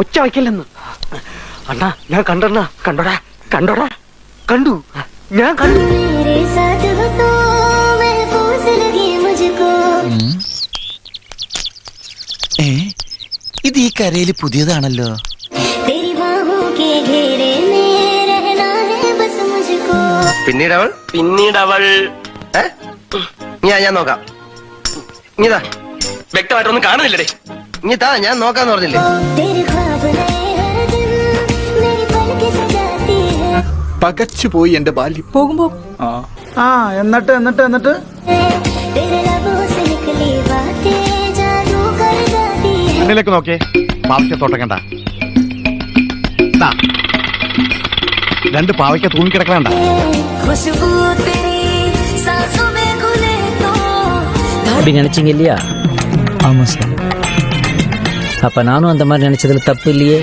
ഒച്ച വയ്ക്കല്ലെന്ന്. അണ്ണാ ഞാൻ കണ്ടണ്ണ. കണ്ടോടാ കണ്ടോടാ കണ്ടു. ഞാൻ കണ്ടു. ഇത് ഈ കരയില് പുതിയതാണല്ലോ. പിന്നീടവൾ ഞാൻ നോക്കാം. ഇതാ വ്യക്തമായിട്ടൊന്നും കാണുന്നില്ലേ? ഇതാ ഞാൻ നോക്കാന്ന് പറഞ്ഞില്ലേ. പകച്ചുപോയി എന്റെ ബാല്യം. പോകുമ്പോ എന്നിട്ട് മുന്നിലേക്ക് നോക്കേ. പാവയ്ക്കത്തോട്ടം കണ്ട രണ്ട് പാവയ്ക്ക തൂങ്ങിക്കിടക്കണ്ട. அப்படி நினைச்சீங்க இல்லையா? ஆமா சார். அப்ப நானும் அந்த மாதிரி நினைச்சதுல தப்பு இல்லையே.